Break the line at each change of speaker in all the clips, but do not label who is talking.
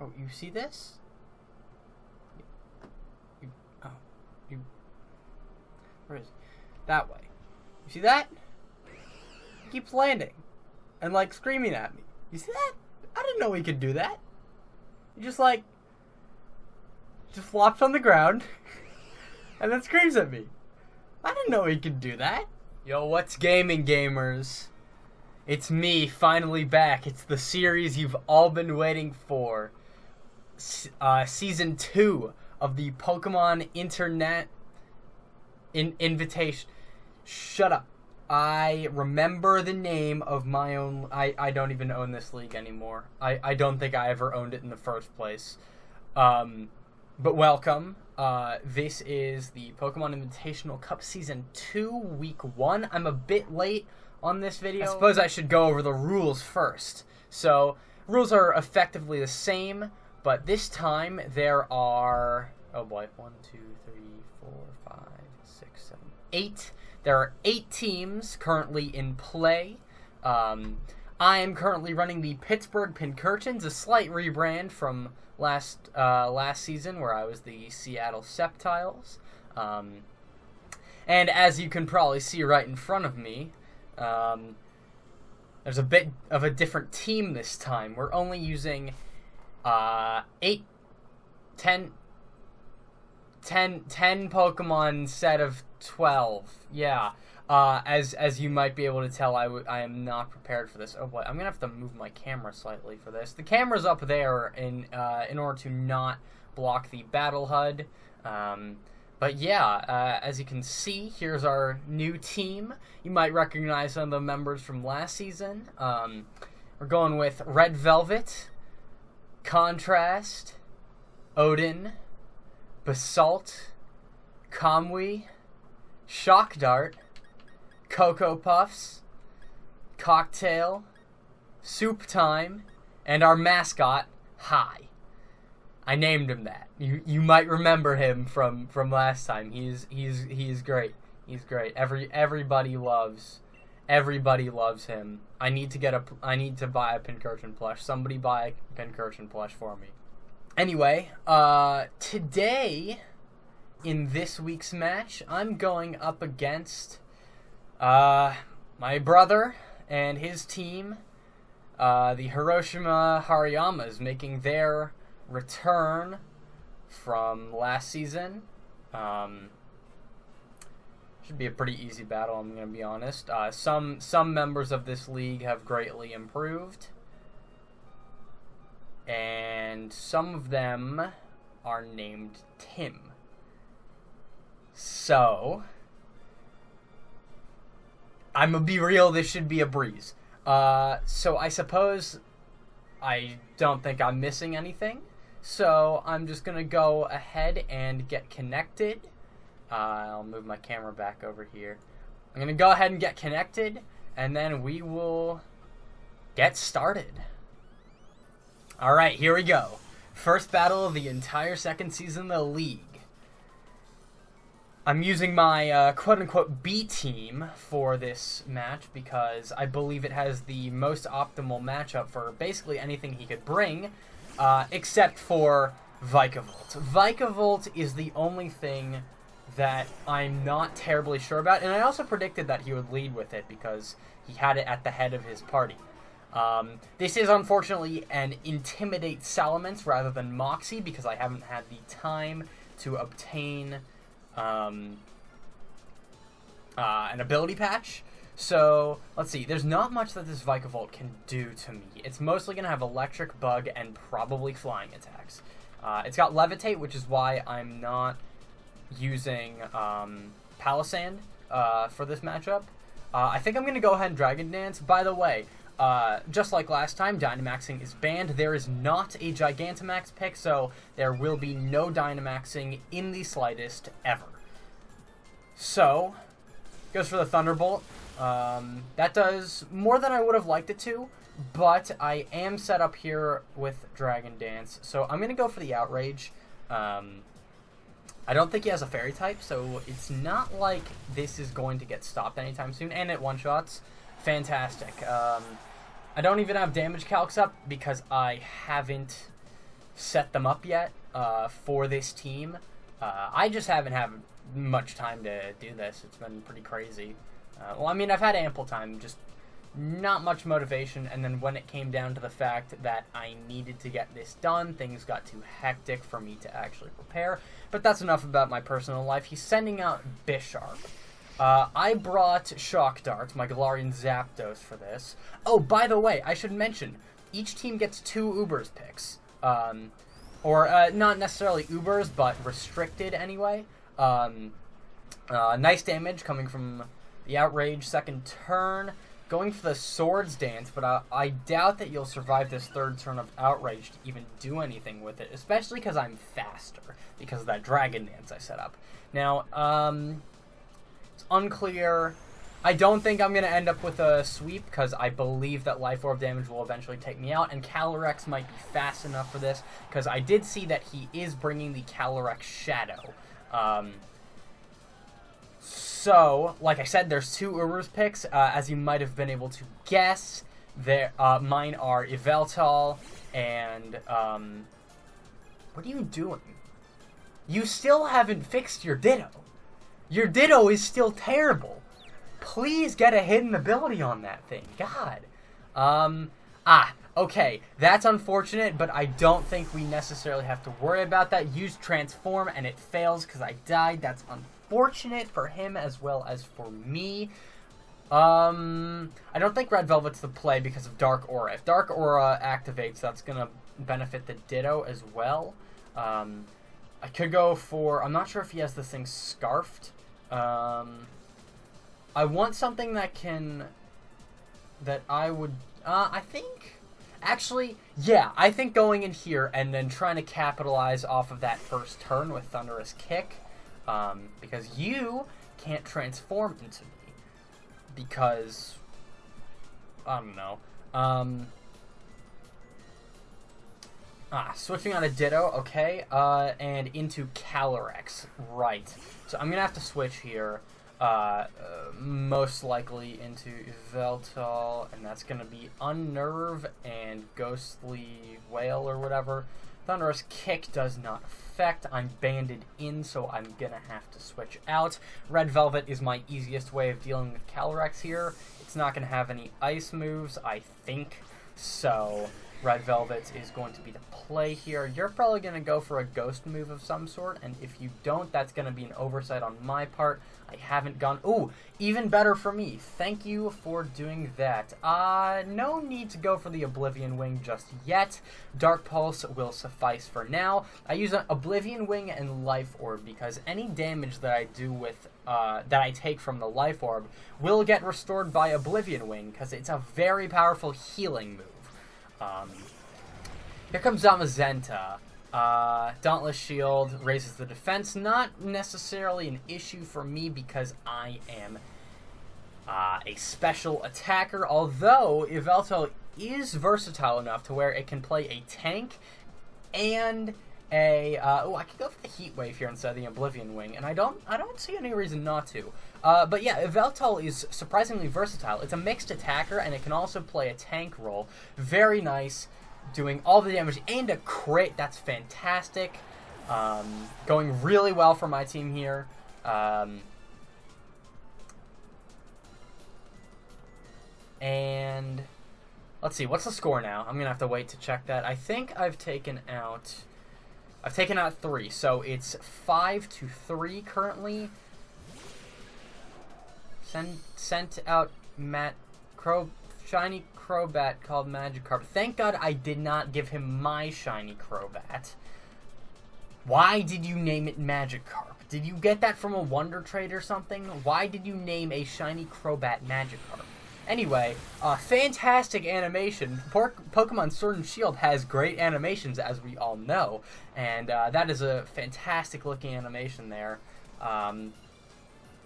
Oh, you see this? Where is it? That way. You see that? He keeps landing. And, like, screaming at me. You see that? I didn't know he could do that. He just flops on the ground. And then screams at me. I didn't know he could do that. Yo, what's gaming, gamers? It's me, finally back. It's the series you've all been waiting for. Season 2 of the Pokemon Internet Invitation. Shut up. I remember the name of my own... I don't even own this league anymore. I don't think I ever owned it in the first place. But welcome. This is the Pokemon Invitational Cup Season 2, Week 1. I'm a bit late on this video. I suppose I should go over the rules first. So, rules are effectively the same, but this time there are... Oh boy. 1, 2, 3, 4, 5, 6, 7, 8. There are 8 teams currently in play. I am currently running the Pittsburgh Pincurchins, a slight rebrand from last season where I was the Seattle Septiles. And as you can probably see right in front of me, there's a bit of a different team this time. We're only using 10 Pokemon set of 12. Yeah. As you might be able to tell, I am not prepared for this. Oh boy, I'm gonna have to move my camera slightly for this. The camera's up there in order to not block the battle HUD. But yeah, as you can see, here's our new team. You might recognize some of the members from last season. We're going with Red Velvet, Contrast, Odin, Basalt, Kamui, Shock Dart, Cocoa Puffs, Cocktail, Soup Time, and our mascot, Hi. I named him that. You might remember him from last time. He's great. He's great. Everybody loves him. I need to buy a Pincurchin plush. Somebody buy a Pincurchin plush for me. Anyway, today in this week's match, I'm going up against my brother and his team, the Hiroshima Hariyamas, making their return from last season. Should be a pretty easy battle, I'm going to be honest. Some members of this league have greatly improved, and some of them are named Tim. So, I'm gonna be real, this should be a breeze. So I suppose I don't think I'm missing anything. So I'm just gonna go ahead and get connected. I'll move my camera back over here. I'm gonna go ahead and get connected, and then we will get started. Alright, here we go. First battle of the entire second season of the league. I'm using my quote-unquote B team for this match because I believe it has the most optimal matchup for basically anything he could bring, except for Vikavolt. Vikavolt is the only thing that I'm not terribly sure about, and I also predicted that he would lead with it because he had it at the head of his party. This is unfortunately an Intimidate Salamence rather than Moxie because I haven't had the time to obtain an ability patch. So, let's see. There's not much that this Vikavolt can do to me. It's mostly going to have Electric, Bug, and probably Flying attacks. It's got Levitate, which is why I'm not using Palisand for this matchup. I think I'm going to go ahead and Dragon Dance. By the way, just like last time, Dynamaxing is banned. There is not a Gigantamax pick, so there will be no Dynamaxing in the slightest ever. So, goes for the Thunderbolt. That does more than I would have liked it to, but I am set up here with Dragon Dance, so I'm going to go for the Outrage. I don't think he has a Fairy type, so it's not like this is going to get stopped anytime soon, and it one-shots. Fantastic. I don't even have damage calcs up because I haven't set them up yet for this team. I just haven't had much time to do this. It's been pretty crazy. Well, I mean, I've had ample time, just not much motivation, and then when it came down to the fact that I needed to get this done, things got too hectic for me to actually prepare. But that's enough about my personal life. He's sending out Bisharp. I brought Shock Dart, my Galarian Zapdos, for this. Oh, by the way, I should mention, each team gets 2 Ubers picks. Not necessarily Ubers, but restricted anyway. Nice damage coming from the Outrage second turn. Going for the Swords Dance, but I doubt that you'll survive this third turn of Outrage to even do anything with it, especially because I'm faster, because of that Dragon Dance I set up. Now, it's unclear. I don't think I'm going to end up with a sweep, because I believe that Life Orb damage will eventually take me out, and Calyrex might be fast enough for this, because I did see that he is bringing the Calyrex Shadow. So, like I said, there's 2 Ubers picks, as you might have been able to guess. Mine are Yveltal and, what are you doing? You still haven't fixed your Ditto. Your Ditto is still terrible. Please get a hidden ability on that thing. God. Okay, that's unfortunate, but I don't think we necessarily have to worry about that. Use Transform, and it fails because I died. That's unfortunate for him as well as for me. I don't think Red Velvet's the play because of Dark Aura. If Dark Aura activates, that's going to benefit the Ditto as well. I could go for... I'm not sure if he has this thing Scarfed. I want something that can... That I would... I think... Actually, yeah, I think going in here and then trying to capitalize off of that first turn with Thunderous Kick, because you can't transform into me, because, I don't know, switching on a Ditto, okay, and into Calyrex, right, so I'm gonna have to switch here, most likely into Yveltal, and that's going to be Unnerve and Ghostly Wail or whatever. Thunderous Kick does not affect. I'm banded in, so I'm going to have to switch out. Red Velvet is my easiest way of dealing with Calyrex here. It's not going to have any ice moves, I think, so Red Velvet is going to be the play here. You're probably going to go for a ghost move of some sort, and if you don't, that's going to be an oversight on my part. I haven't gone... Ooh, even better for me. Thank you for doing that. No need to go for the Oblivion Wing just yet. Dark Pulse will suffice for now. I use an Oblivion Wing and Life Orb because any damage that I do with... that I take from the Life Orb will get restored by Oblivion Wing because it's a very powerful healing move. Here comes Zamazenta. Dauntless Shield raises the defense. Not necessarily an issue for me because I am a special attacker, although Yveltal is versatile enough to where it can play a tank and a... I could go for the Heat Wave here instead of the Oblivion Wing, and I don't see any reason not to. But yeah, Yveltal is surprisingly versatile. It's a mixed attacker, and it can also play a tank role. Very nice. Doing all the damage and a crit. That's fantastic. Going really well for my team here. And let's see, what's the score now? I'm gonna have to wait to check that. I think I've taken out 3, so it's 5-3 currently. Sent out Shiny Crobat called Magikarp. Thank God I did not give him my Shiny Crobat. Why did you name it Magikarp? Did you get that from a Wonder Trade or something? Why did you name a Shiny Crobat Magikarp? Anyway, fantastic animation. Pokemon Sword and Shield has great animations, as we all know. And that is a fantastic looking animation there.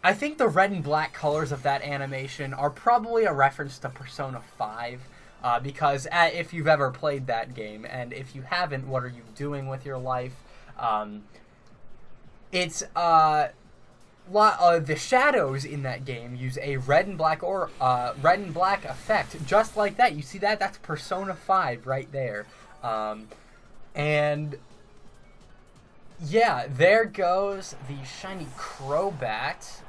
I think the red and black colors of that animation are probably a reference to Persona 5, because if you've ever played that game, and if you haven't, what are you doing with your life? It's the shadows in that game use a red and black effect, just like that. You see that? That's Persona 5 right there. And yeah, there goes the shiny Crobat.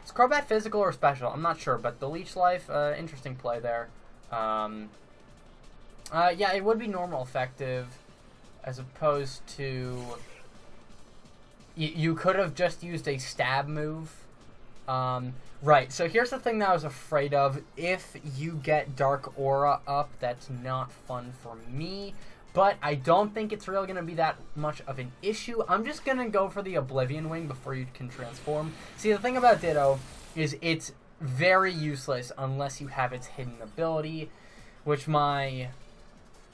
Is Crobat physical or special? I'm not sure, but the Leech Life, interesting play there. Yeah, it would be normal effective, as opposed to... You could have just used a stab move. Right, so here's the thing that I was afraid of. If you get Dark Aura up, that's not fun for me. But I don't think it's really going to be that much of an issue. I'm just going to go for the Oblivion Wing before you can transform. See, the thing about Ditto is it's very useless unless you have its hidden ability, which my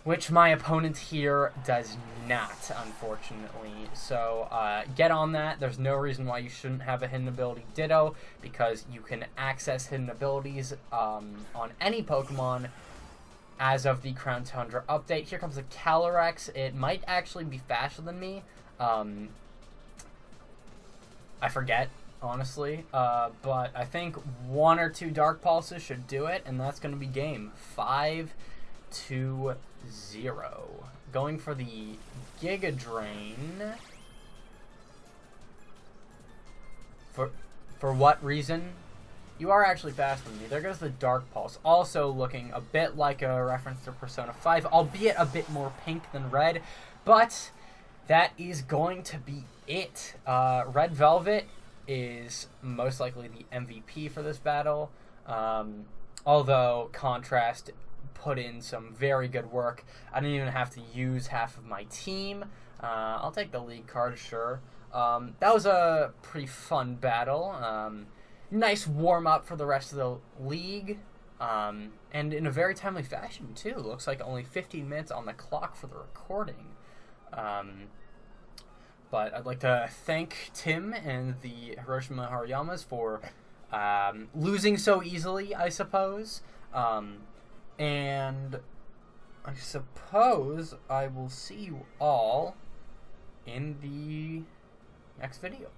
opponent here does not, unfortunately. So get on that. There's no reason why you shouldn't have a hidden ability Ditto, because you can access hidden abilities on any Pokemon as of the Crown Tundra update. Here comes the Calyrex. It might actually be faster than me. I forget, honestly. But I think 1 or 2 Dark Pulses should do it, and that's going to be game 5-0. Going for the Giga Drain. For what reason? You are actually faster than me. There goes the Dark Pulse. Also looking a bit like a reference to Persona 5, albeit a bit more pink than red. But that is going to be it. Red Velvet is most likely the MVP for this battle. Although Contrast put in some very good work. I didn't even have to use half of my team. I'll take the league card, sure. That was a pretty fun battle. Nice warm-up for the rest of the league. And in a very timely fashion, too. Looks like only 15 minutes on the clock for the recording. But I'd like to thank Tim and the Hiroshima Hariyamas for losing so easily, I suppose. And I suppose I will see you all in the next video.